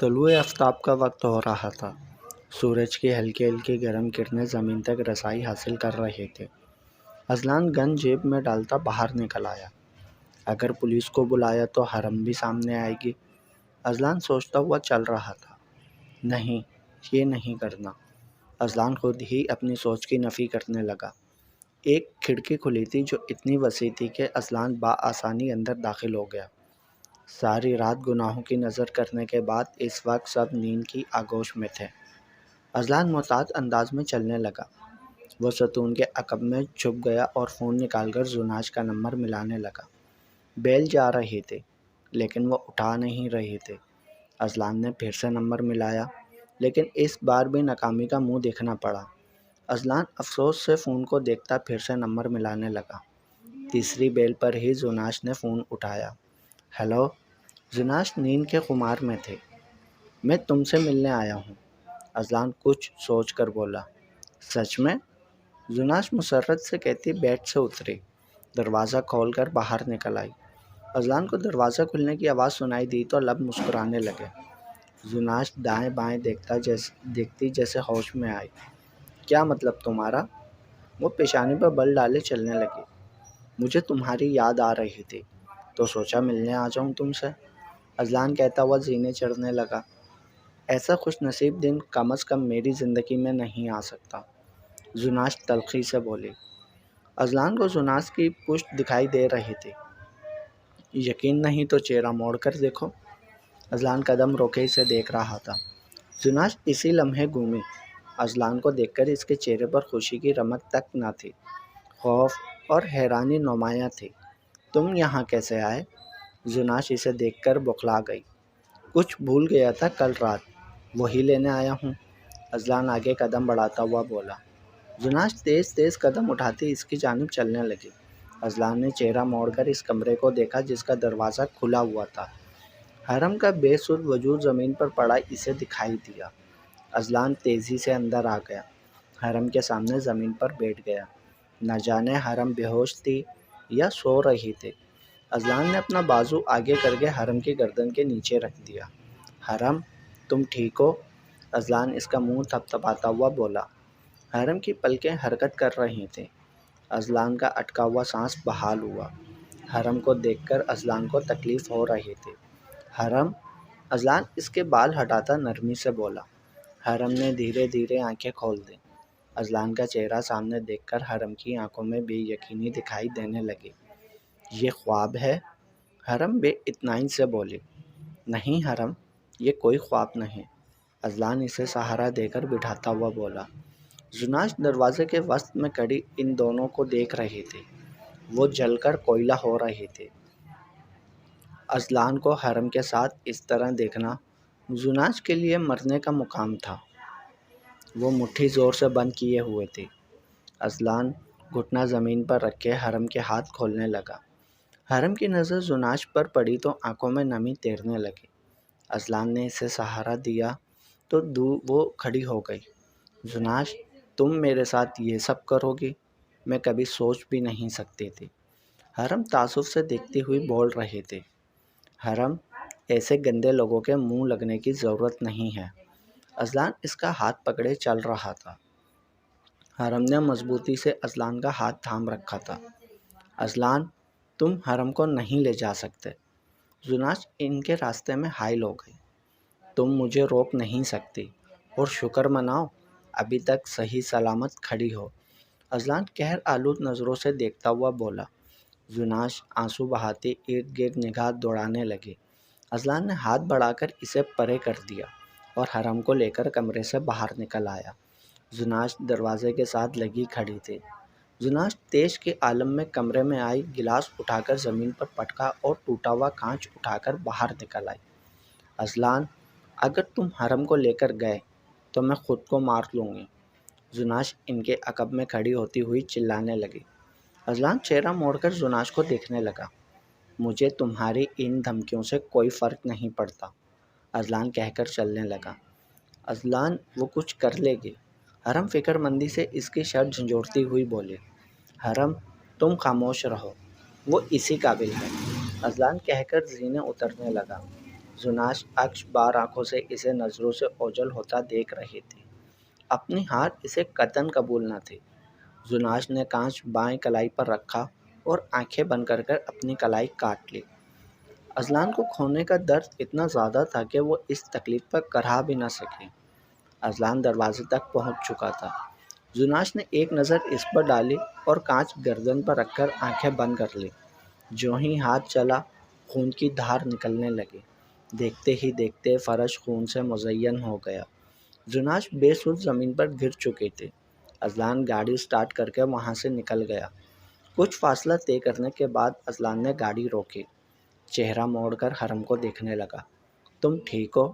طلوع آفتاب کا وقت ہو رہا تھا۔ سورج کی ہلکی ہلکی گرم کرنیں زمین تک رسائی حاصل کر رہے تھے۔ اذلان گن جیب میں ڈالتا باہر نکل آیا۔ اگر پولیس کو بلایا تو حرم بھی سامنے آئے گی۔ اذلان سوچتا ہوا چل رہا تھا۔ نہیں، یہ نہیں کرنا۔ اذلان خود ہی اپنی سوچ کی نفی کرنے لگا۔ ایک کھڑکی کھلی تھی جو اتنی وسیع تھی کہ اذلان بآسانی اندر داخل ہو گیا۔ ساری رات گناہوں کی نظر کرنے کے بعد اس وقت سب نیند کی آغوش میں تھے۔ اذلان محتاط انداز میں چلنے لگا۔ وہ ستون کے عقب میں چھپ گیا اور فون نکال کر زناش کا نمبر ملانے لگا۔ بیل جا رہے تھے لیکن وہ اٹھا نہیں رہے تھے۔ اذلان نے پھر سے نمبر ملایا لیکن اس بار بھی ناکامی کا منہ دیکھنا پڑا۔ اذلان افسوس سے فون کو دیکھتا پھر سے نمبر ملانے لگا۔ تیسری بیل پر ہی زناش نے فون اٹھایا۔ ہیلو۔ زناش نیند کے خمار میں تھے۔ میں تم سے ملنے آیا ہوں، اذلان کچھ سوچ کر بولا۔ سچ میں؟ زناش مسرت سے کہتی بیڈ سے اتری، دروازہ کھول کر باہر نکل آئی۔ اذلان کو دروازہ کھلنے کی آواز سنائی دی تو لب مسکرانے لگے۔ زناش دائیں بائیں دیکھتی جیسے ہوش میں آئی۔ کیا مطلب تمہارا؟ وہ پیشانی پر بل ڈالے چلنے لگی۔ مجھے تمہاری یاد آ رہی تھی تو سوچا ملنے آ جاؤں تم سے، اذلان کہتا ہوا زینے چڑھنے لگا۔ ایسا خوش نصیب دن کم از کم میری زندگی میں نہیں آ سکتا، زناش تلخی سے بولی۔ اذلان کو زناش کی پشت دکھائی دے رہی تھی۔ یقین نہیں تو چہرہ موڑ کر دیکھو۔ اذلان قدم روکے اسے دیکھ رہا تھا۔ زناش اسی لمحے گھومی۔ اذلان کو دیکھ کر اس کے چہرے پر خوشی کی رمق تک نہ تھی، خوف اور حیرانی نمایاں تھی۔ تم یہاں کیسے آئے؟ زناش اسے دیکھ کر بوکھلا گئی۔ کچھ بھول گیا تھا کل رات، وہی لینے آیا ہوں، اذلان آگے قدم بڑھاتا ہوا بولا۔ زناش تیز تیز قدم اٹھاتی اس کی جانب چلنے لگی۔ اذلان نے چہرہ موڑ کر اس کمرے کو دیکھا جس کا دروازہ کھلا ہوا تھا۔ حرم کا بے سدھ وجود زمین پر پڑا اسے دکھائی دیا۔ اذلان تیزی سے اندر آ گیا، حرم کے سامنے زمین پر بیٹھ گیا۔ نہ جانے حرم بے ہوش تھی یا سو رہی تھی۔ اذلان نے اپنا بازو آگے کر کے حرم کی گردن کے نیچے رکھ دیا۔ حرم، تم ٹھیک ہو؟ اذلان اس کا منہ تھپ تھپاتا ہوا بولا۔ حرم کی پلکیں حرکت کر رہی تھیں۔ اذلان کا اٹکا ہوا سانس بحال ہوا۔ حرم کو دیکھ کر اذلان کو تکلیف ہو رہی تھی۔ حرم، اذلان اس کے بال ہٹاتا نرمی سے بولا۔ حرم نے دھیرے دھیرے آنکھیں کھول دیں۔ اذلان کا چہرہ سامنے دیکھ کر حرم کی آنکھوں میں بے یقینی دکھائی دینے لگی۔ یہ خواب ہے؟ حرم بے اطمینانی سے بولی۔ نہیں حرم، یہ کوئی خواب نہیں، اذلان اسے سہارا دے کر بٹھاتا ہوا بولا۔ زناش دروازے کے وسط میں کھڑی ان دونوں کو دیکھ رہی تھی۔ وہ جل کر کوئلہ ہو رہی تھی۔ اذلان کو حرم کے ساتھ اس طرح دیکھنا زناش کے لیے مرنے کا مقام تھا۔ وہ مٹھی زور سے بند کیے ہوئے تھی۔ اذلان گھٹنا زمین پر رکھ کے حرم کے ہاتھ کھولنے لگا۔ حرم کی نظر زناش پر پڑی تو آنکھوں میں نمی تیرنے لگی۔ اذلان نے اسے سہارا دیا تو وہ کھڑی ہو گئی۔ زناش، تم میرے ساتھ یہ سب کرو گی؟ میں کبھی سوچ بھی نہیں سکتی تھی، حرم تعصب سے دیکھتی ہوئی بول رہی تھی۔ حرم، ایسے گندے لوگوں کے منہ لگنے کی ضرورت نہیں ہے۔ اذلان اس کا ہاتھ پکڑے چل رہا تھا۔ حرم نے مضبوطی سے اذلان کا ہاتھ تھام رکھا تھا۔ اذلان، تم حرم کو نہیں لے جا سکتے۔ زناش ان کے راستے میں حائل ہو گئی۔ تم مجھے روک نہیں سکتی، اور شکر مناؤ ابھی تک صحیح سلامت کھڑی ہو، اذلان قہر آلود نظروں سے دیکھتا ہوا بولا۔ زناش آنسو بہاتی ارد گرد نگاہ دوڑانے لگی۔ اذلان نے ہاتھ بڑھا کر اسے پرے کر دیا اور حرم کو لے کر کمرے سے باہر نکل آیا۔ زناش دروازے کے ساتھ لگی کھڑی تھی۔ زناش تیش کے عالم میں کمرے میں آئی، گلاس اٹھا کر زمین پر پٹکا اور ٹوٹا ہوا کانچ اٹھا کر باہر نکل آئی۔ اذلان، اگر تم حرم کو لے کر گئے تو میں خود کو مار لوں گی، زناش ان کے عقب میں کھڑی ہوتی ہوئی چلانے لگی۔ اذلان چہرہ موڑ کر زناش کو دیکھنے لگا۔ مجھے تمہاری ان دھمکیوں سے کوئی فرق نہیں پڑتا، اذلان کہہ کر چلنے لگا۔ اذلان، وہ کچھ کر لے گی، حرم فکر مندی سے اس کی شرٹ جھنجھوڑتی ہوئی بولی۔ حرم، تم خاموش رہو، وہ اسی قابل ہے، اذلان کہہ کر زینے اترنے لگا۔ زناش اکش بار آنکھوں سے اسے نظروں سے اوجھل ہوتا دیکھ رہی تھی۔ اپنی ہار اسے قطعاً قبول نہ تھی۔ زناش نے کانچ بائیں کلائی پر رکھا اور آنکھیں بند کر اپنی کلائی کاٹ لی۔ اذلان کو کھونے کا درد اتنا زیادہ تھا کہ وہ اس تکلیف پر کرہا بھی نہ سکی۔ اذلان دروازے تک پہنچ چکا تھا۔ زناش نے ایک نظر اس پر ڈالی اور کانچ گردن پر رکھ کر آنکھیں بند کر لی۔ جو ہی ہاتھ چلا خون کی دھار نکلنے لگی۔ دیکھتے ہی دیکھتے فرش خون سے مزین ہو گیا۔ زناش بے سدھ زمین پر گر چکی تھی۔ اذلان گاڑی سٹارٹ کر کے وہاں سے نکل گیا۔ کچھ فاصلہ طے کرنے کے بعد اذلان نے گاڑی روکی۔ چہرہ موڑ کر حرم کو دیکھنے لگا۔ تم ٹھیک ہو؟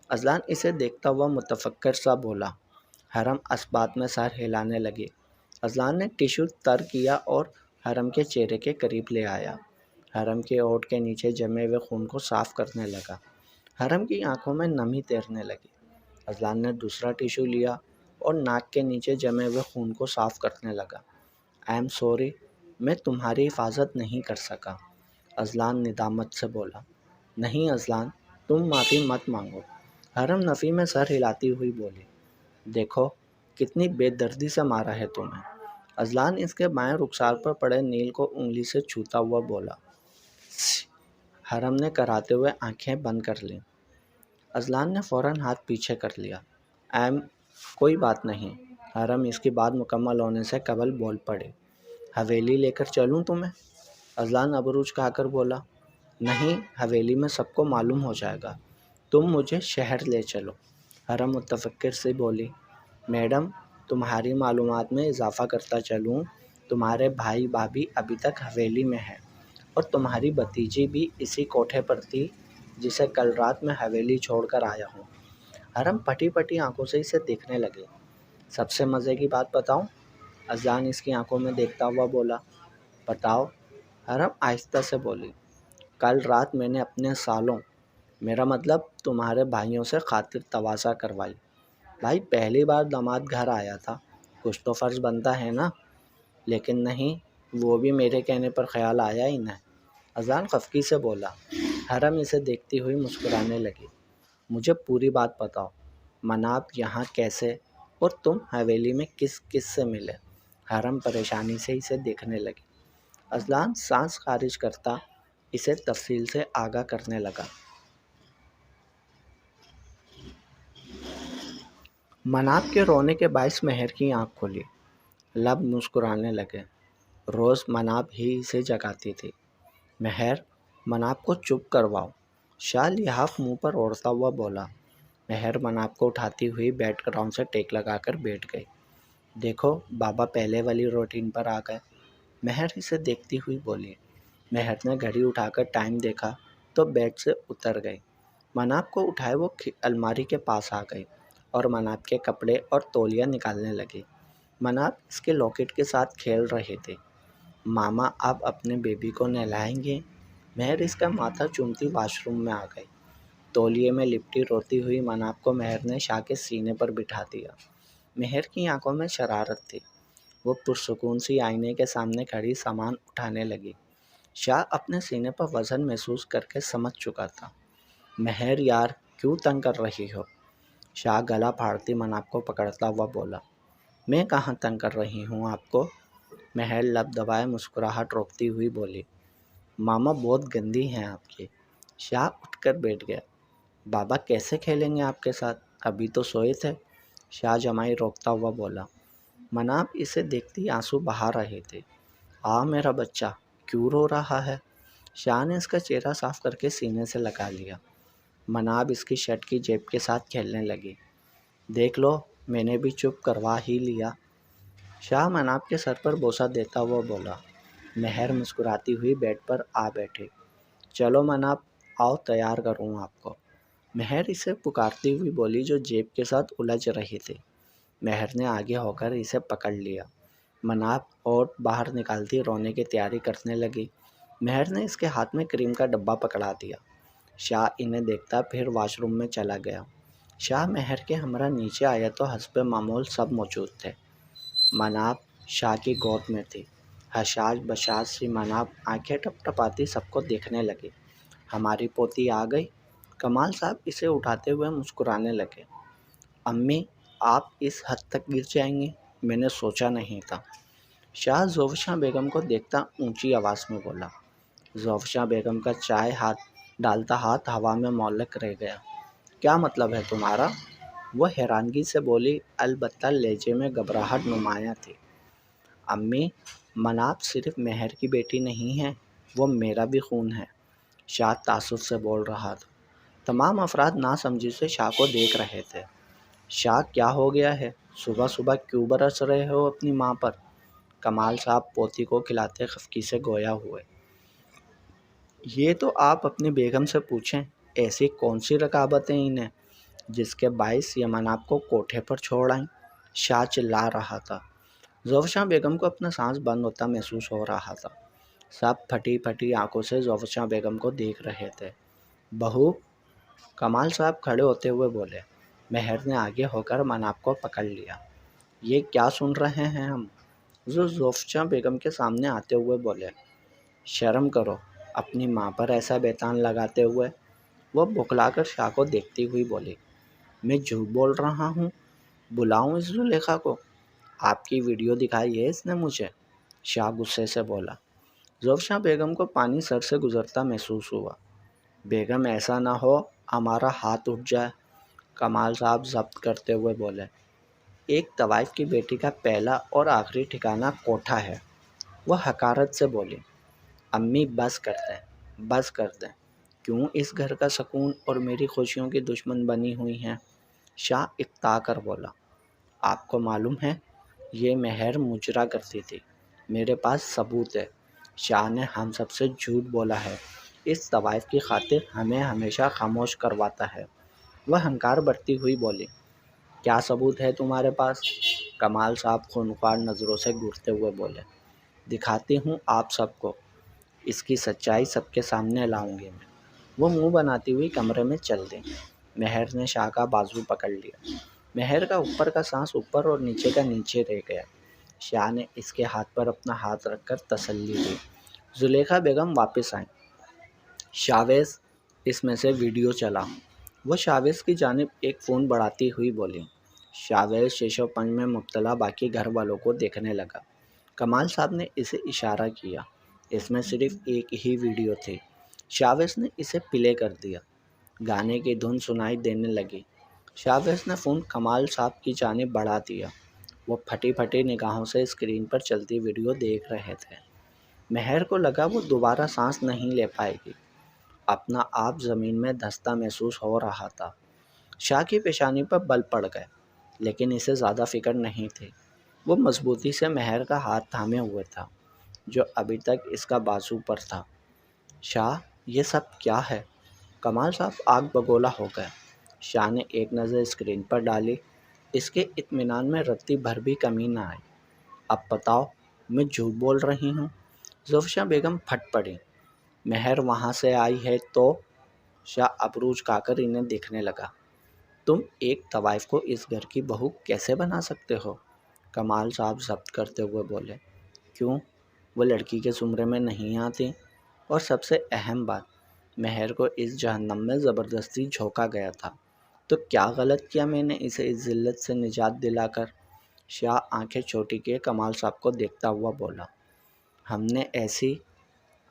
اذلان اسے دیکھتا ہوا متفکر سا بولا۔ حرم اثبات میں سر ہلانے لگی۔ اذلان نے ٹیشو تر کیا اور حرم کے چہرے کے قریب لے آیا۔ حرم کے ہونٹ کے نیچے جمے ہوئے خون کو صاف کرنے لگا۔ حرم کی آنکھوں میں نمی تیرنے لگی۔ اذلان نے دوسرا ٹیشو لیا اور ناک کے نیچے جمے ہوئے خون کو صاف کرنے لگا۔ آئی ایم سوری، میں تمہاری حفاظت نہیں کر سکا، اذلان ندامت سے بولا۔ نہیں اذلان، تم معافی مت مانگو، حرم نفی میں سر ہلاتی ہوئی بولی۔ دیکھو کتنی بے دردی سے مارا ہے تمہیں، اذلان اس کے بائیں رخسار پر پڑے نیل کو انگلی سے چھوتا ہوا بولا۔ حرم نے کراتے ہوئے آنکھیں بند کر لیں۔ اذلان نے فوراً ہاتھ پیچھے کر لیا۔ کوئی بات نہیں، حرم اس کی بات مکمل ہونے سے قبل بول پڑے۔ حویلی لے کر چلوں تمہیں؟ اذلان ابرو اچکا کر بولا۔ نہیں، حویلی میں سب کو معلوم ہو جائے گا، تم مجھے شہر لے چلو، حرم متفکر سے بولی۔ میڈم، تمہاری معلومات میں اضافہ کرتا چلوں، تمہارے بھائی بھابھی ابھی تک حویلی میں ہیں اور تمہاری بھتیجی بھی اسی کوٹھے پر تھی جسے کل رات میں حویلی چھوڑ کر آیا ہوں۔ حرم پھٹی پھٹی آنکھوں سے اسے دیکھنے لگے۔ سب سے مزے کی بات بتاؤں؟ اذلان اس کی آنکھوں میں دیکھتا ہوا بولا۔ بتاؤ، حرم آہستہ سے بولی۔ کل رات میں نے اپنے سالوں، میرا مطلب تمہارے بھائیوں سے خاطر تواضع کروائی۔ بھائی پہلی بار داماد گھر آیا تھا، کچھ تو فرض بنتا ہے نا؟ لیکن نہیں، وہ بھی میرے کہنے پر خیال آیا ہی نہیں، اذلان خفگی سے بولا۔ حرم اسے دیکھتی ہوئی مسکرانے لگی۔ مجھے پوری بات بتاؤ، مناب یہاں کیسے اور تم حویلی میں کس کس سے ملے؟ حرم پریشانی سے اسے دیکھنے لگی۔ اذلان سانس خارج کرتا اسے تفصیل سے آگاہ کرنے لگا۔ مناب کے رونے کے باعث مہر کی آنکھ کھلی، لب مسکرانے لگے۔ روز مناب ہی اسے جگاتی تھی۔ مہر، مناب کو چپ کرواؤ، شاہ لحاف منہ پر اوڑھتا ہوا بولا۔ مہر مناب کو اٹھاتی ہوئی بیڈ گراؤنڈ سے ٹیک لگا کر بیٹھ گئی۔ دیکھو بابا پہلے والی روٹین پر آ گئے، مہر اسے دیکھتی ہوئی بولی۔ مہر نے گھڑی اٹھا کر ٹائم دیکھا تو بیڈ سے اتر گئی۔ مناب کو اٹھائے وہ الماری کے پاس آ گئی اور مناب کے کپڑے اور تولیہ نکالنے لگی۔ مناب اس کے لاکٹ کے ساتھ کھیل رہے تھے۔ ماما آپ اپنے بیبی کو نہلائیں گے؟ مہر اس کا ماتھا چومتی واش روم میں آ گئی۔ تولیے میں لپٹی روتی ہوئی مناب کو مہر نے شاہ کے سینے پر بٹھا دیا۔ مہر کی آنکھوں میں شرارت تھی۔ وہ پرسکون سی آئینے کے سامنے کھڑی سامان اٹھانے لگی۔ شاہ اپنے سینے پر وزن محسوس کر کے سمجھ چکا تھا۔ مہر یار کیوں تنگ کر رہی ہو؟ شاہ گلا پھاڑتی مناب کو پکڑتا ہوا بولا۔ میں کہاں تنگ کر رہی ہوں آپ کو؟ مہر لب دبائے مسکراہٹ روکتی ہوئی بولی۔ ماما بہت گندی ہیں آپ کی۔ شاہ اٹھ کر بیٹھ گیا۔ بابا کیسے کھیلیں گے آپ کے ساتھ، ابھی تو سوئے تھے، شاہ جمائی روکتا ہوا بولا۔ مناب اسے دیکھتی آنسو بہا رہے تھے۔ میرا بچہ کیوں رو رہا ہے؟ شاہ نے اس کا چہرہ صاف کر کے سینے سے لگا لیا۔ مناب اس کی شرٹ کی جیب کے ساتھ کھیلنے لگی۔ دیکھ لو میں نے بھی چپ کروا ہی لیا، شاہ مناب کے سر پر بوسہ دیتا ہوا بولا۔ مہر مسکراتی ہوئی بیڈ پر آ بیٹھی۔ چلو مناب آؤ تیار کروں آپ کو، مہر اسے پکارتی ہوئی بولی جو جیب کے ساتھ الجھ رہی تھی۔ مہر نے آگے ہو کر اسے پکڑ لیا۔ مناب اور باہر نکالتی رونے کی تیاری کرنے لگی۔ مہر نے اس کے ہاتھ میں کریم کا ڈبہ پکڑا دیا۔ شاہ انہیں دیکھتا پھر واش روم میں چلا گیا۔ شاہ مہر کے ہمراہ نیچے آیا تو حسب معمول سب موجود تھے۔ مناب شاہ کی گود میں تھی۔ حشاش بشاش سی مناب آنکھیں ٹپ ٹپاتی سب کو دیکھنے لگی۔ ہماری پوتی آ گئی، کمال صاحب اسے اٹھاتے ہوئے مسکرانے لگے۔ امی آپ اس حد تک گر جائیں گی؟ میں نے سوچا نہیں تھا۔ شاہ زوفشاں بیگم کو دیکھتا اونچی آواز میں بولا۔ زوفشاں بیگم کا چائے ڈالتا ہاتھ ہوا میں معلق رہ گیا۔ کیا مطلب ہے تمہارا؟ وہ حیرانگی سے بولی، البتہ لہجے میں گھبراہٹ نمایاں تھی۔ امی مناب صرف مہر کی بیٹی نہیں ہے، وہ میرا بھی خون ہے، شاہ تعصب سے بول رہا تھا۔ تمام افراد ناسمجھی سے شاہ کو دیکھ رہے تھے۔ شاہ کیا ہو گیا ہے؟ صبح صبح کیوں برس رہے ہو اپنی ماں پر؟ کمال صاحب پوتی کو کھلاتے خفگی سے گویا ہوئے۔ یہ تو آپ اپنی بیگم سے پوچھیں، ایسی کون سی رکابتیں انہیں جس کے باعث یہ مناب کو کوٹھے پر چھوڑ آئیں؟ شاہ چلا رہا تھا۔ زوفشاں بیگم کو اپنا سانس بند ہوتا محسوس ہو رہا تھا۔ سب پھٹی پھٹی آنکھوں سے زوفشاں بیگم کو دیکھ رہے تھے۔ بہو، کمال صاحب کھڑے ہوتے ہوئے بولے۔ مہر نے آگے ہو کر مناب کو پکڑ لیا۔ یہ کیا سن رہے ہیں ہم؟ زوفشاں بیگم کے سامنے آتے ہوئے بولے۔ شرم کرو اپنی ماں پر ایسا بیتان لگاتے ہوئے۔ وہ بکھلا کر شاہ کو دیکھتی ہوئی بولی۔ میں جھوٹ بول رہا ہوں؟ بلاؤں اس زلیخا کو؟ آپ کی ویڈیو دکھائی ہے اس نے مجھے، شاہ غصے سے بولا۔ زوفشاں بیگم کو پانی سر سے گزرتا محسوس ہوا۔ بیگم ایسا نہ ہو ہمارا ہاتھ اٹھ جائے، کمال صاحب ضبط کرتے ہوئے بولے۔ ایک طوائف کی بیٹی کا پہلا اور آخری ٹھکانہ کوٹھا ہے، وہ حقارت سے بولی۔ امی بس کر دیں، بس کر دیں، کیوں اس گھر کا سکون اور میری خوشیوں کی دشمن بنی ہوئی ہیں؟ شاہ اکتا کر بولا۔ آپ کو معلوم ہے یہ مہر مجرا کرتی تھی، میرے پاس ثبوت ہے۔ شاہ نے ہم سب سے جھوٹ بولا ہے، اس طوائف کی خاطر ہمیں ہمیشہ خاموش کرواتا ہے۔ وہ ہنکار بڑھتی ہوئی بولی۔ کیا ثبوت ہے تمہارے پاس؟ کمال صاحب خونخوار نظروں سے گھورتے ہوئے بولے۔ دکھاتی ہوں آپ سب کو، اس کی سچائی سب کے سامنے لاؤں گی میں۔ وہ منہ بناتی ہوئی کمرے میں چل دی۔ مہر نے شاہ کا بازو پکڑ لیا۔ مہر کا اوپر کا سانس اوپر اور نیچے کا نیچے رہ گیا۔ شاہ نے اس کے ہاتھ پر اپنا ہاتھ رکھ کر تسلی دی۔ زلیخا بیگم واپس آئیں۔ شاویز، اس میں سے ویڈیو چلا۔ وہ شاویز کی جانب ایک فون بڑھاتی ہوئی بولی۔ شاویز شش و پنج میں مبتلا باقی گھر والوں کو دیکھنے لگا۔ کمال صاحب نے اسے اشارہ کیا۔ اس میں صرف ایک ہی ویڈیو تھی۔ شاویز نے اسے پلے کر دیا۔ گانے کی دھن سنائی دینے لگی۔ شاویز نے فون کمال صاحب کی جانب بڑھا دیا۔ وہ پھٹی پھٹی نگاہوں سے اسکرین پر چلتی ویڈیو دیکھ رہے تھے۔ مہر کو لگا وہ دوبارہ سانس نہیں لے پائے گی۔ اپنا آپ زمین میں دھنستا محسوس ہو رہا تھا۔ شاہ کی پیشانی پر بل پڑ گئے، لیکن اسے زیادہ فکر نہیں تھی۔ وہ مضبوطی سے مہر کا ہاتھ تھامے ہوئے تھا، جو ابھی تک اس کا بازو پر تھا۔ شاہ، یہ سب کیا ہے؟ کمال صاحب آگ بگولا ہو گئے۔ شاہ نے ایک نظر اسکرین پر ڈالی۔ اس کے اطمینان میں رتی بھر بھی کمی نہ آئی۔ اب بتاؤ، میں جھوٹ بول رہی ہوں؟ زوفشاں بیگم پھٹ پڑی۔ مہر وہاں سے آئی ہے تو؟ شاہ ابرو جھکا کر انہیں دیکھنے لگا۔ تم ایک طوائف کو اس گھر کی بہو کیسے بنا سکتے ہو؟ کمال صاحب ضبط کرتے ہوئے بولے۔ کیوں، وہ لڑکی کے زمرے میں نہیں آتی؟ اور سب سے اہم بات، مہر کو اس جہنم میں زبردستی جھونکا گیا تھا، تو کیا غلط کیا میں نے اسے اس ذلت سے نجات دلا کر؟ شاہ آنکھیں چھوٹی کیے کمال صاحب کو دیکھتا ہوا بولا۔ ہم نے ایسی،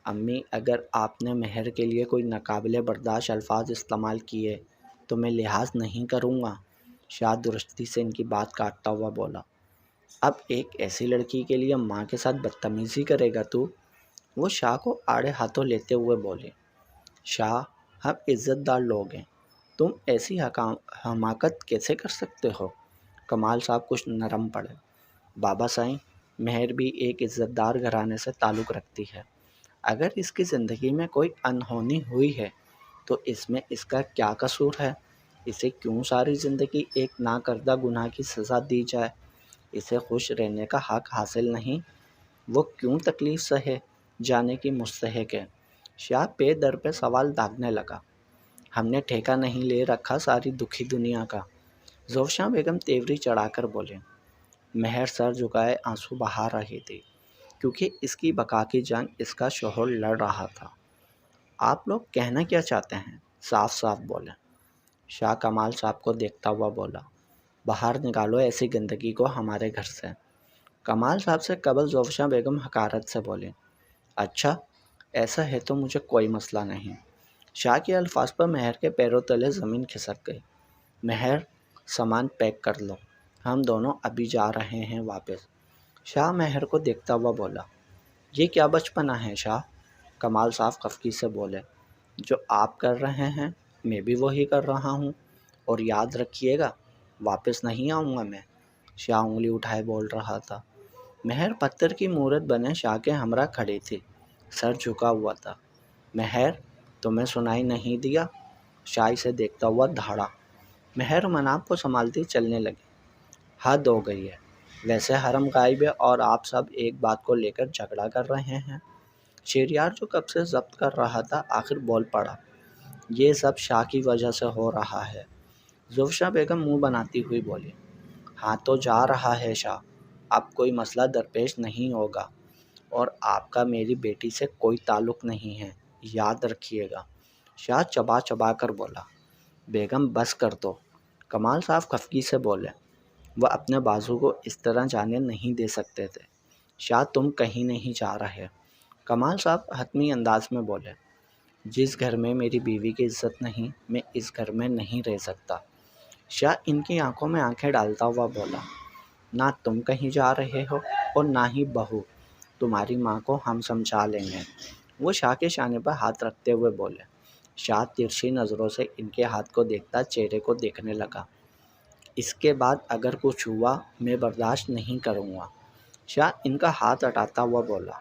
امی اگر آپ نے مہر کے لیے کوئی ناقابل برداشت الفاظ استعمال کیے تو میں لحاظ نہیں کروں گا، شاہ درستی سے ان کی بات کاٹتا ہوا بولا۔ اب ایک ایسی لڑکی کے لیے ماں کے ساتھ بدتمیزی کرے گا تو؟ وہ شاہ کو آڑے ہاتھوں لیتے ہوئے بولے۔ شاہ، ہم عزت دار لوگ ہیں، تم ایسی حماقت کیسے کر سکتے ہو؟ کمال صاحب کچھ نرم پڑے۔ بابا سائیں، مہر بھی ایک عزت دار گھرانے سے تعلق رکھتی ہے۔ اگر اس کی زندگی میں کوئی انہونی ہوئی ہے تو اس میں اس کا کیا قصور ہے؟ اسے کیوں ساری زندگی ایک ناکردہ گناہ کی سزا دی جائے؟ اسے خوش رہنے کا حق حاصل نہیں؟ وہ کیوں تکلیف سہے جانے کی مستحق ہے؟ شاہ پے در پہ سوال داغنے لگا۔ ہم نے ٹھیکہ نہیں لے رکھا ساری دکھی دنیا کا، زوفشاں بیگم تیوری چڑھا کر بولے۔ مہر سر جھکائے آنسو بہا رہی تھی، کیونکہ اس کی بقا کی جنگ اس کا شوہر لڑ رہا تھا۔ آپ لوگ کہنا کیا چاہتے ہیں؟ صاف صاف بولیں۔ شاہ کمال صاحب کو دیکھتا ہوا بولا، باہر نکالو ایسی گندگی کو ہمارے گھر سے۔ کمال صاحب سے قبل زوفشاں بیگم حقارت سے بولیں، اچھا ایسا ہے تو مجھے کوئی مسئلہ نہیں۔ شاہ کے الفاظ پر مہر کے پیروں تلے زمین کھسک گئی۔ مہر سامان پیک کر لو، ہم دونوں ابھی جا رہے ہیں واپس۔ شاہ مہر کو دیکھتا ہوا بولا، یہ کیا بچپنا ہے شاہ؟ کمال صاحب خفگی سے بولے، جو آپ کر رہے ہیں میں بھی وہی کر رہا ہوں، اور یاد رکھیے گا واپس نہیں آؤں گا میں۔ شاہ انگلی اٹھائے بول رہا تھا۔ مہر پتھر کی مورت بنے شاہ کے ہمراہ کھڑی تھی، سر جھکا ہوا تھا۔ مہر تمہیں سنائی نہیں دیا؟ شاہ اسے دیکھتا ہوا دھاڑا۔ مہر مناب کو سنبھالتی چلنے لگی، حد ہو گئی ہے، ویسے حرم غائب ہے اور آپ سب ایک بات کو لے کر جھگڑا کر رہے ہیں۔ شہریار جو کب سے ضبط کر رہا تھا آخر بول پڑا، یہ سب شاہ کی وجہ سے ہو رہا ہے۔ زوفشاں بیگم منہ بناتی ہوئی بولی، ہاں تو جا رہا ہے شاہ، اب کوئی مسئلہ درپیش نہیں ہوگا، اور آپ کا میری بیٹی سے کوئی تعلق نہیں ہے، یاد رکھیے گا۔ شاہ چبا چبا کر بولا، بیگم بس کر دو۔ کمال صاحب خفگی سے بولے، وہ اپنے بازو کو اس طرح جانے نہیں دے سکتے تھے۔ شاہ تم کہیں نہیں جا رہے۔ کمال صاحب حتمی انداز میں بولے، جس گھر میں میری بیوی کی عزت نہیں میں اس گھر میں نہیں رہ سکتا۔ شاہ ان کی آنکھوں میں آنکھیں ڈالتا ہوا بولا، نہ تم کہیں جا رہے ہو اور نہ ہی بہو، تمہاری ماں کو ہم سمجھا لیں گے۔ وہ شاہ کے شانے پر ہاتھ رکھتے ہوئے بولے۔ شاہ ترچھی نظروں سے ان کے ہاتھ کو دیکھتا چہرے کو دیکھنے لگا، اس کے بعد اگر کچھ ہوا میں برداشت نہیں کروں گا۔ شاہ ان کا ہاتھ ہٹاتا ہوا بولا،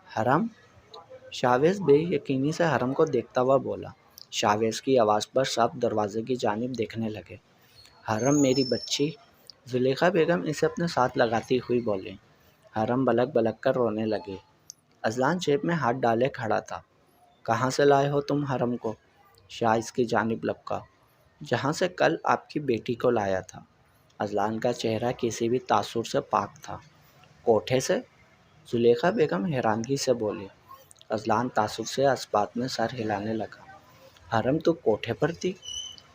حرم؟ شاویز بے یقینی سے حرم کو دیکھتا ہوا بولا۔ شاویز کی آواز پر سب دروازے کی جانب دیکھنے لگے۔ حرم میری بچی؟ زلیخا بیگم اسے اپنے ساتھ لگاتی ہوئی بولیں۔ حرم بلک بلک کر رونے لگے۔ اذلان جیب میں ہاتھ ڈالے کھڑا تھا۔ کہاں سے لائے ہو تم حرم کو؟ شاہ اس کی جانب لپکا، جہاں سے کل آپ کی بیٹی کو لایا تھا۔ اذلان کا چہرہ کسی بھی تاثر سے پاک تھا۔ کوٹھے سے؟ زلیخا بیگم حیرانگی سے بولی۔ اذلان تعصب سے اس بات میں سر ہلانے لگا۔ حرم تو کوٹھے پر تھی؟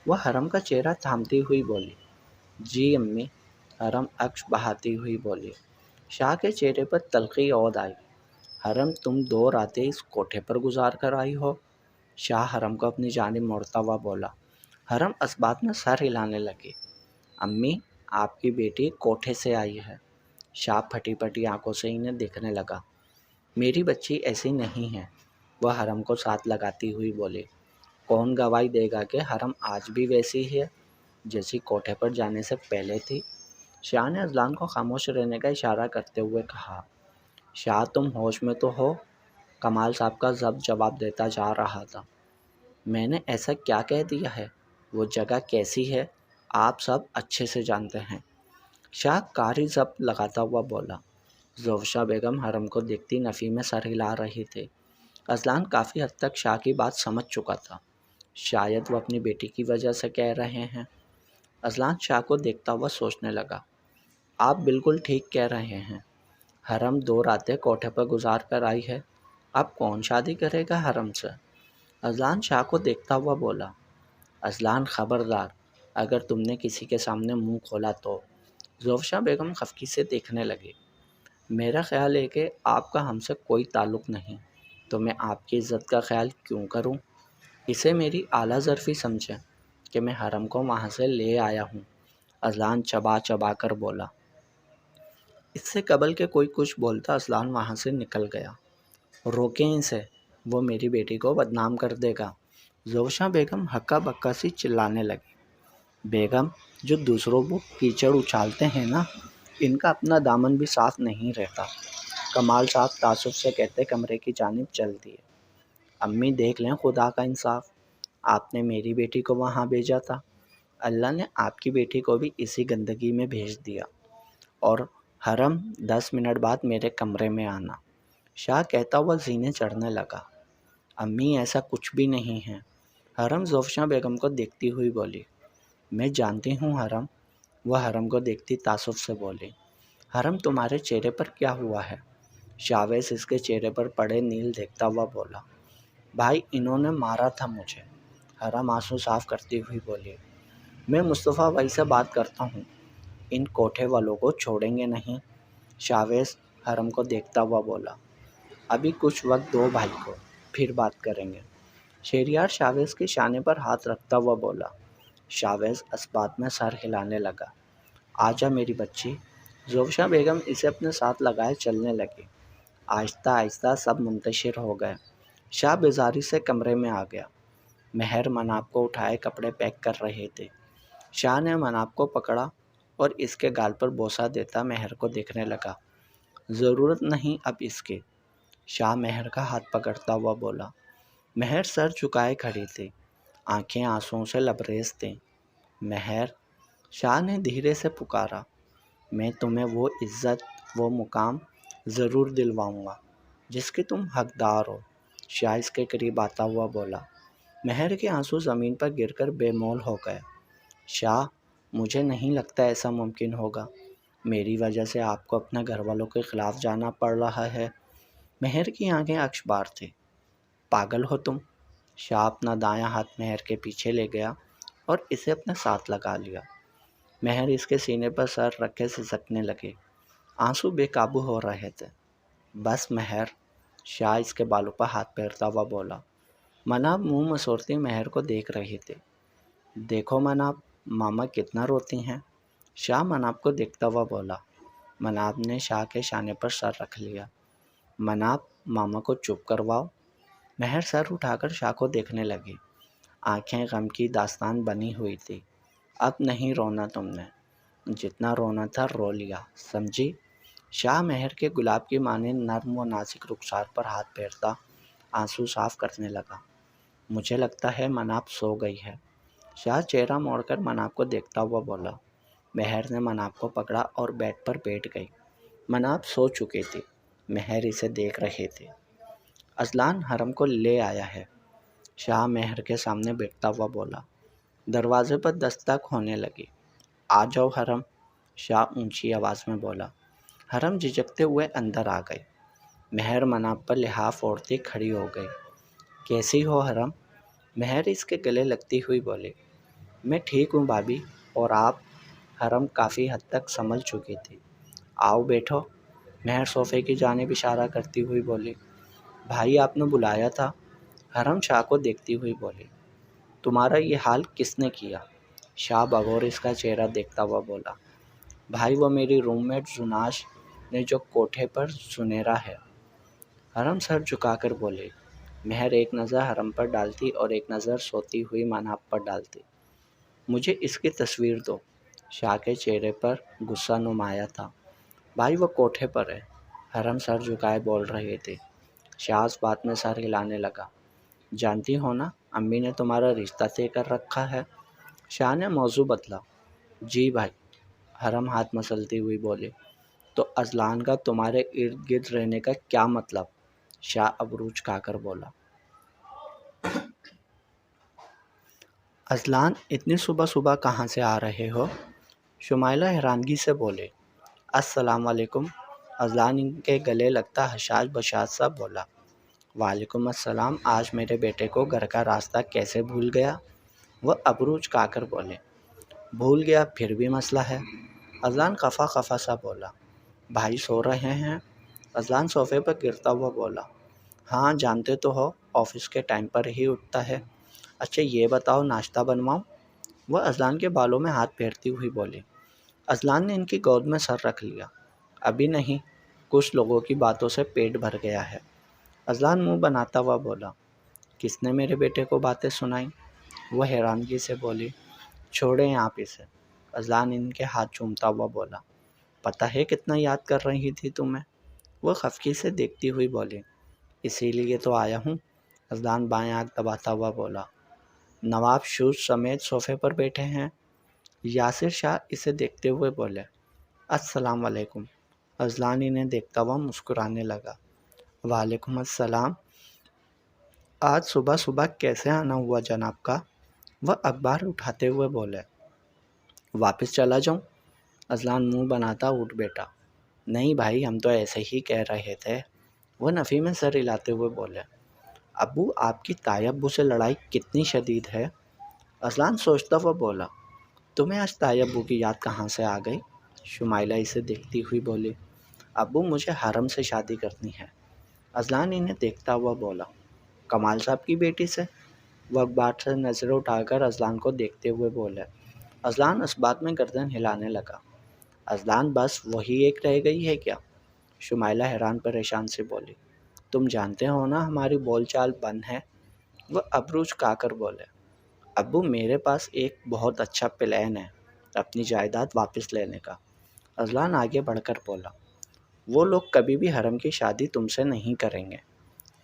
وہ حرم کا چہرہ تھامتی ہوئی بولی، جی امی۔ حرم اشک بہاتی ہوئی بولی۔ شاہ کے چہرے پر تلخی عود آئی۔ حرم تم 2 راتیں اس کوٹھے پر گزار کر آئی ہو؟ شاہ حرم کو اپنی جانب موڑتا ہوا بولا۔ حرم اس بات میں سر ہلانے لگی۔ امی آپ کی بیٹی کوٹھے سے آئی ہے۔ شاہ پھٹی پھٹی آنکھوں سے انہیں دیکھنے لگا۔ میری بچی ایسی نہیں ہے، وہ حرم کو ساتھ لگاتی ہوئی بولی۔ کون گواہی دے گا کہ حرم آج بھی ویسی ہے جیسی کوٹھے پر جانے سے پہلے تھی؟ شاہ نے اذلان کو خاموش رہنے کا اشارہ کرتے ہوئے کہا۔ شاہ تم ہوش میں تو ہو؟ کمال صاحب کا ضبط جواب دیتا جا رہا تھا۔ میں نے ایسا کیا کہہ دیا ہے؟ وہ جگہ کیسی ہے آپ سب اچھے سے جانتے ہیں۔ شاہ کاری ضبط لگاتا ہوا بولا۔ زوفشاں بیگم حرم کو دیکھتی نفی میں سر ہلا رہی تھی۔ اذلان کافی حد تک شاہ کی بات سمجھ چکا تھا، شاید وہ اپنی بیٹی کی وجہ سے کہہ رہے ہیں۔ اذلان شاہ کو دیکھتا ہوا سوچنے لگا، آپ بالکل ٹھیک کہہ رہے ہیں، حرم 2 راتیں کوٹھے پر گزار کر آئی ہے، اب کون شادی کرے گا حرم سے؟ اذلان شاہ کو دیکھتا ہوا بولا۔ اذلان خبردار، اگر تم نے کسی کے سامنے منہ کھولا تو۔ زوفشاں بیگم خفگی سے دیکھنے لگی۔ میرا خیال ہے کہ آپ کا ہم سے کوئی تعلق نہیں، تو میں آپ کی عزت کا خیال کیوں کروں؟ اسے میری اعلیٰ ظرفی سمجھیں کہ میں حرم کو وہاں سے لے آیا ہوں۔ اذلان چبا چبا کر بولا۔ اس سے قبل کہ کوئی کچھ بولتا اذلان وہاں سے نکل گیا۔ روکیں اسے، وہ میری بیٹی کو بدنام کر دے گا۔ زوفشاں بیگم ہکا بکا سی چلانے لگی۔ بیگم جو دوسروں کو کیچڑ اچھالتے ہیں نا، ان کا اپنا دامن بھی صاف نہیں رہتا۔ کمال صاحب تعصب سے کہتے کمرے کی جانب چل دیے۔ امی دیکھ لیں خدا کا انصاف، آپ نے میری بیٹی کو وہاں بھیجا تھا، اللہ نے آپ کی بیٹی کو بھی اسی گندگی میں بھیج دیا، اور حرم 10 منٹ بعد میرے کمرے میں آنا۔ شاہ کہتا ہوا زینے چڑھنے لگا۔ امی ایسا کچھ بھی نہیں ہے۔ حرم زوفشاں بیگم کو دیکھتی ہوئی بولی۔ میں جانتی ہوں حرم، وہ حرم کو دیکھتی تعصب سے بولی۔ حرم تمہارے چہرے پر کیا ہوا ہے؟ شاویز اس کے چہرے پر پڑے نیل دیکھتا ہوا بولا۔ بھائی انہوں نے مارا تھا مجھے۔ حرم آنسو صاف کرتی ہوئی بولی۔ میں مصطفیٰ بھائی سے بات کرتا ہوں، ان کوٹھے والوں کو چھوڑیں گے نہیں۔ شاویز حرم کو دیکھتا ہوا بولا۔ ابھی کچھ وقت دو بھائی کو، پھر بات کریں گے۔ شہریار شاویز کے شانے پر ہاتھ رکھتا ہوا بولا۔ شاویز اس بات میں سر ہلانے لگا۔ آجا میری بچی۔ زوبشہ بیگم اسے اپنے ساتھ لگائے چلنے لگی۔ آہستہ آہستہ سب منتشر ہو گئے۔ شاہ بیزاری سے کمرے میں آ گیا۔ مہر مناب کو اٹھائے کپڑے پیک کر رہے تھے۔ شاہ نے مناب کو پکڑا اور اس کے گال پر بوسہ دیتا مہر کو دیکھنے لگا۔ ضرورت نہیں اب اس کی۔ شاہ مہر کا ہاتھ پکڑتا ہوا بولا۔ مہر سر جھکائے کھڑی تھی، آنکھیں آنسوؤں سے لبریز تھیں۔ مہر، شاہ نے دھیرے سے پکارا، میں تمہیں وہ عزت، وہ مقام ضرور دلواؤں گا جس کی تم حقدار ہو۔ شاہ اس کے قریب آتا ہوا بولا۔ مہر کے آنسو زمین پر گر کر بے مول ہو گئے۔ شاہ، مجھے نہیں لگتا ایسا ممکن ہوگا۔ میری وجہ سے آپ کو اپنے گھر والوں کے خلاف جانا پڑ رہا ہے۔ مہر کی آنکھیں اشکبار تھیں۔ پاگل ہو تم۔ شاہ اپنا دایاں ہاتھ مہر کے پیچھے لے گیا اور اسے اپنے ساتھ لگا لیا۔ مہر اس کے سینے پر سر رکھے سسکنے لگے۔ آنسو بے قابو ہو رہے تھے۔ بس مہر، شاہ اس کے بالوں پر ہاتھ پھیرتا ہوا بولا۔ مناب منہ مسوڑتی مہر کو دیکھ رہی تھی۔ دیکھو مناب، ماما کتنا روتی ہیں۔ شاہ مناب کو دیکھتا ہوا بولا۔ مناب نے شاہ کے شانے پر سر رکھ لیا۔ مناب، ماما کو چپ کرواؤ۔ مہر سر اٹھا کر شاہ کو دیکھنے لگی۔ آنکھیں غم کی داستان بنی ہوئی تھی۔ اب نہیں رونا تم نے، جتنا رونا تھا رو لیا، سمجھی؟ شاہ مہر کے گلاب کی مانند نرم و نازک رخسار پر ہاتھ پھیرتا آنسو صاف کرنے لگا۔ مجھے لگتا ہے مناب سو گئی ہے۔ شاہ چہرہ موڑ کر مناب کو دیکھتا ہوا بولا۔ مہر نے مناب کو پکڑا اور بیڈ پر بیٹھ گئی۔ مناب سو چکی تھی۔ مہر اسے دیکھ رہے تھے۔ اذلان حرم کو لے آیا ہے، شاہ مہر کے سامنے بیٹھتا ہوا بولا۔ دروازے پر دستک ہونے لگی۔ آ جاؤ حرم، شاہ اونچی آواز میں بولا۔ حرم جھجکتے ہوئے اندر آ گئی۔ مہر مناب پر لحاف اوڑھتی کھڑی ہو گئی۔ کیسی ہو حرم؟ مہر اس کے گلے لگتی ہوئی بولی۔ میں ٹھیک ہوں بھابھی، اور آپ؟ حرم کافی حد تک سنبھل چکی تھی۔ آؤ بیٹھو، مہر صوفے کی جانب اشارہ کرتی ہوئی بولی۔ بھائی آپ نے بلایا تھا؟ حرم شاہ کو دیکھتی ہوئی بولی۔ تمہارا یہ حال کس نے کیا؟ شاہ بغور اس کا چہرہ دیکھتا ہوا بولا۔ بھائی وہ میری روم میٹ زناش نے جو کوٹھے پر سنیرا ہے۔ حرم سر جھکا کر بولے۔ مہر ایک نظر حرم پر ڈالتی اور ایک نظر سوتی ہوئی مناب پر ڈالتی۔ مجھے اس کی تصویر دو۔ شاہ کے چہرے پر غصہ نمایاں تھا۔ بھائی وہ کوٹھے پر ہے، حرم سر جھکائے بول رہے تھے۔ شاہ اس بات میں سر ہلانے لگا۔ جانتی ہو نا امی نے تمہارا رشتہ طے کر رکھا ہے۔ شاہ نے موضوع بدلا۔ جی بھائی، حرم ہاتھ مسلتی ہوئی بولے۔ تو اذلان کا تمہارے ارد گرد رہنے کا کیا مطلب؟ شاہ ابرو جھکا کر بولا۔ اذلان اتنی صبح صبح کہاں سے آ رہے ہو؟ شمائلہ حیرانگی سے بولے۔ السلام علیکم، اذلان ان کے گلے لگتا حشاش بشاش سا بولا۔ وعلیکم السلام، آج میرے بیٹے کو گھر کا راستہ کیسے بھول گیا؟ وہ ابرو جھکا کر بولے۔ بھول گیا پھر بھی مسئلہ ہے، اذلان خفا خفا سا بولا۔ بھائی سو رہے ہیں؟ اذلان صوفے پر گرتا ہوا بولا۔ ہاں جانتے تو ہو، آفس کے ٹائم پر ہی اٹھتا ہے۔ اچھا یہ بتاؤ ناشتہ بنواؤں؟ وہ اذلان کے بالوں میں ہاتھ پھیرتی ہوئی بولی۔ اذلان نے ان کی گود میں سر رکھ لیا۔ ابھی نہیں، کچھ لوگوں کی باتوں سے پیٹ بھر گیا ہے۔ اذلان منہ بناتا ہوا بولا۔ کس نے میرے بیٹے کو باتیں سنائیں؟ وہ حیرانگی سے بولی۔ چھوڑیں آپ اسے، اذلان ان کے ہاتھ چومتا ہوا بولا۔ پتہ ہے کتنا یاد کر رہی تھی تمہیں؟ وہ خفگی سے دیکھتی ہوئی بولی۔ اسی لیے تو آیا ہوں، اذلان بائیں آنکھ دباتا ہوا بولا۔ نواب شوز سمیت صوفے پر بیٹھے ہیں۔ یاسر شاہ اسے دیکھتے ہوئے بولے۔ السلام علیکم، اذلان انہیں دیکھتا ہوا مسکرانے لگا۔ وعلیکم السلام، آج صبح صبح کیسے آنا ہوا جناب کا؟ وہ اخبار اٹھاتے ہوئے بولے۔ واپس چلا جاؤں؟ اذلان منہ بناتا اٹھ بیٹھا۔ نہیں بھائی، ہم تو ایسے ہی کہہ رہے تھے، وہ نفی میں سر ہلاتے ہوئے بولے۔ ابو آپ کی تائی ابو سے لڑائی کتنی شدید ہے؟ اذلان سوچتا ہوا بولا۔ تمہیں آج تائی ابو کی یاد کہاں سے آ گئی؟ شمائلہ اسے دیکھتی ہوئی بولی۔ ابو مجھے حرم سے شادی کرنی ہے۔ اذلان انہیں دیکھتا ہوا بولا۔ کمال صاحب کی بیٹی سے؟ وہ اخبار سے نظریں اٹھا کر اذلان کو دیکھتے ہوئے بولے۔ اذلان اس بات میں گردن ہلانے لگا۔ اذلان بس وہی ایک رہ گئی ہے کیا؟ شمائلہ حیران پریشان سے بولی۔ تم جانتے ہو نا ہماری بول چال بند ہے۔ وہ ابرو جھکا کر بولے۔ ابو میرے پاس ایک بہت اچھا پلان ہے اپنی جائیداد واپس لینے کا۔ اذلان آگے بڑھ کر بولا۔ وہ لوگ کبھی بھی حرم کی شادی تم سے نہیں کریں گے۔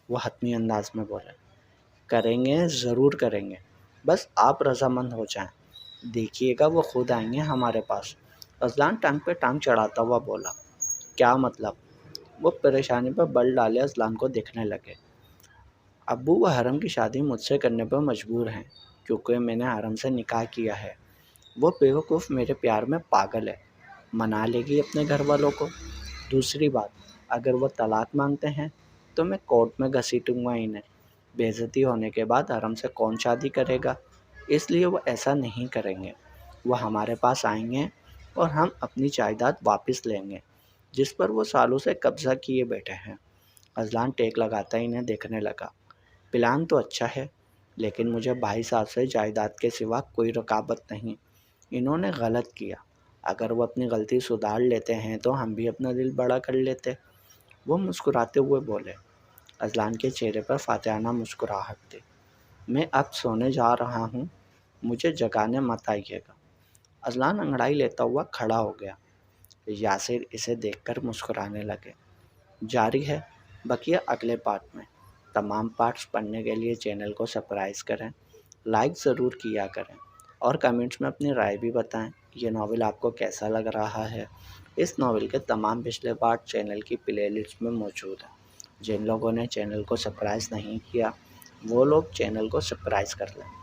وہ حتمی انداز میں بولے۔ کریں گے، ضرور کریں گے، بس آپ رضامند ہو جائیں۔ دیکھیے گا وہ خود آئیں گے ہمارے پاس۔ اذلان ٹانگ پہ ٹانگ چڑھاتا ہوا بولا۔ کیا مطلب؟ وہ پریشانی پر بل ڈالے اذلان کو دیکھنے لگے۔ ابو وہ حرم کی شادی مجھ سے کرنے پر مجبور ہیں کیونکہ میں نے حرم سے نکاح کیا ہے۔ وہ بیوقوف میرے پیار میں پاگل ہے، منا لے گی اپنے گھر والوں کو۔ دوسری بات، اگر وہ طلاق مانگتے ہیں تو میں کورٹ میں گھسیٹوں گا انہیں۔ بے عزتی ہونے کے بعد حرم سے کون شادی کرے گا؟ اس لیے وہ ایسا نہیں کریں گے۔ وہ ہمارے پاس آئیں گے اور ہم اپنی جائیداد واپس لیں گے جس پر وہ سالوں سے قبضہ کیے بیٹھے ہیں۔ اذلان ٹیک لگاتا انہیں دیکھنے لگا۔ پلان تو اچھا ہے لیکن مجھے بھائی صاحب سے جائیداد کے سوا کوئی رقابت نہیں۔ انہوں نے غلط کیا، اگر وہ اپنی غلطی سدھار لیتے ہیں تو ہم بھی اپنا دل بڑا کر لیتے۔ وہ مسکراتے ہوئے بولے۔ اذلان کے چہرے پر فاتحانہ مسکراہٹ تھی۔ میں اب سونے جا رہا ہوں، مجھے جگانے مت آئیے گا۔ اذلان انگڑائی لیتا ہوا کھڑا ہو گیا۔ یاسر اسے دیکھ کر مسکرانے لگے۔ جاری ہے بقیہ اگلے پارٹ میں۔ تمام پارٹس پڑھنے کے لیے چینل کو سبسکرائب کریں، لائک ضرور کیا کریں اور کمنٹس میں اپنی رائے بھی بتائیں یہ ناول آپ کو کیسا لگ رہا ہے۔ اس ناول کے تمام پچھلے پارٹ چینل کی پلے لسٹ میں موجود ہیں۔ جن لوگوں نے چینل کو سبسکرائب نہیں کیا وہ لوگ چینل کو سبسکرائب کر لیں۔